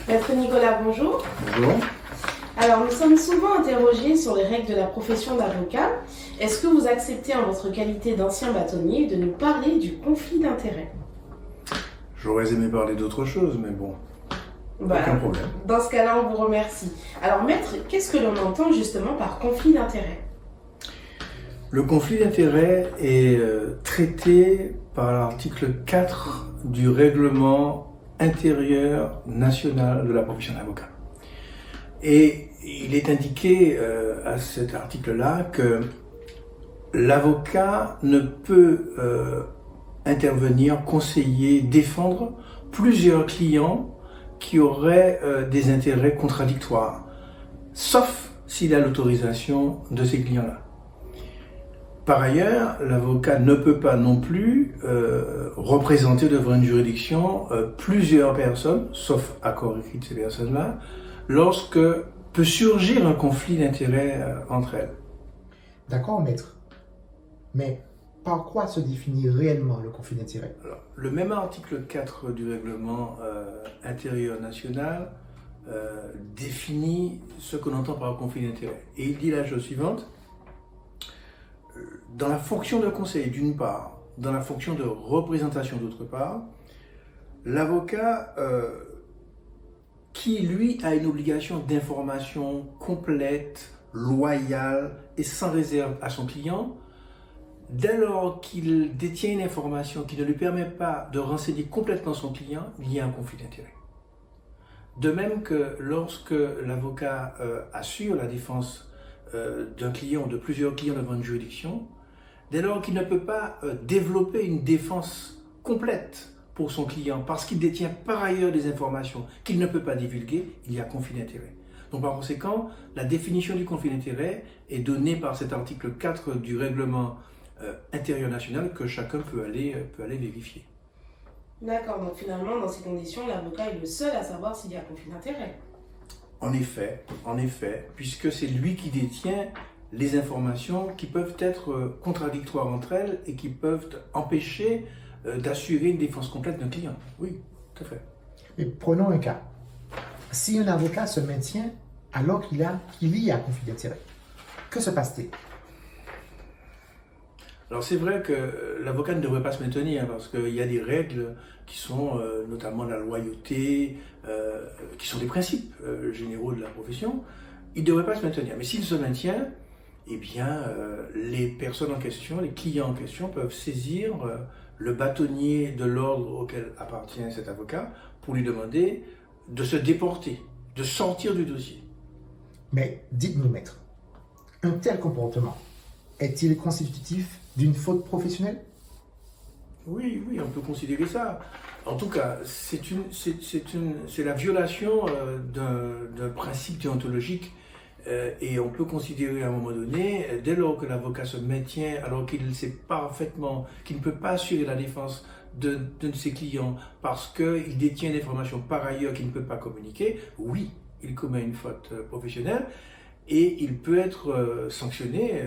Maître Nicolas, bonjour. Bonjour. Alors, nous sommes souvent interrogés sur les règles de la profession d'avocat. Est-ce que vous acceptez en votre qualité d'ancien bâtonnier de nous parler du conflit d'intérêts? J'aurais aimé parler d'autre chose, mais bon, aucun problème. Dans ce cas-là, on vous remercie. Alors, maître, qu'est-ce que l'on entend justement par conflit d'intérêts? Le conflit d'intérêts est traité par l'article 4 du règlement intérieur national de la profession d'avocat. Et il est indiqué à cet article-là que l'avocat ne peut intervenir, conseiller, défendre plusieurs clients qui auraient des intérêts contradictoires, sauf s'il a l'autorisation de ces clients-là. Par ailleurs, l'avocat ne peut pas non plus représenter devant une juridiction plusieurs personnes, sauf accord écrit de ces personnes-là, lorsque peut surgir un conflit d'intérêts entre elles. D'accord, maître. Mais par quoi se définit réellement le conflit d'intérêts? Le même article 4 du règlement intérieur national définit ce qu'on entend par conflit d'intérêts. Et il dit la chose suivante. Dans la fonction de conseil, d'une part, dans la fonction de représentation, d'autre part, l'avocat qui, lui, a une obligation d'information complète, loyale et sans réserve à son client, dès lors qu'il détient une information qui ne lui permet pas de renseigner complètement son client, il y a un conflit d'intérêts. De même que lorsque l'avocat assure la défense d'un client ou de plusieurs clients devant une juridiction, dès lors qu'il ne peut pas développer une défense complète pour son client parce qu'il détient par ailleurs des informations qu'il ne peut pas divulguer, il y a conflit d'intérêts. Donc par conséquent, la définition du conflit d'intérêts est donnée par cet article 4 du règlement intérieur national que chacun peut aller vérifier. D'accord, donc finalement, dans ces conditions, l'avocat est le seul à savoir s'il y a conflit d'intérêts. En effet, puisque c'est lui qui détient les informations qui peuvent être contradictoires entre elles et qui peuvent empêcher d'assurer une défense complète d'un client. Oui, tout à fait. Mais prenons un cas. Si un avocat se maintient alors qu'il y a conflit d'intérêts, que se passe-t-il? Alors c'est vrai que l'avocat ne devrait pas se maintenir parce qu'il y a des règles qui sont notamment la loyauté, qui sont des principes généraux de la profession. Il ne devrait pas se maintenir. Mais s'il se maintient, eh bien les personnes en question, les clients en question peuvent saisir le bâtonnier de l'ordre auquel appartient cet avocat pour lui demander de se déporter, de sortir du dossier. Mais dites-nous, maître, un tel comportement est-il constitutif d'une faute professionnelle? Oui, on peut considérer ça. En tout cas, c'est la violation d'un principe déontologique et on peut considérer à un moment donné, dès lors que l'avocat se maintient, alors qu'il sait parfaitement qu'il ne peut pas assurer la défense d'un de ses clients parce qu'il détient une information par ailleurs qu'il ne peut pas communiquer, oui, il commet une faute professionnelle et il peut être sanctionné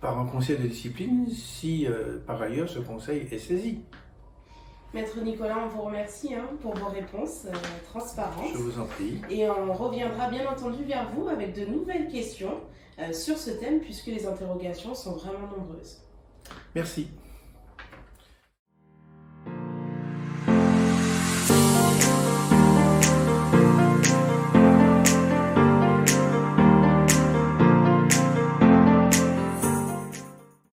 par un conseil de discipline si par ailleurs ce conseil est saisi. Maître Nicolas, on vous remercie pour vos réponses transparentes. Je vous en prie. Et on reviendra bien entendu vers vous avec de nouvelles questions sur ce thème puisque les interrogations sont vraiment nombreuses. Merci.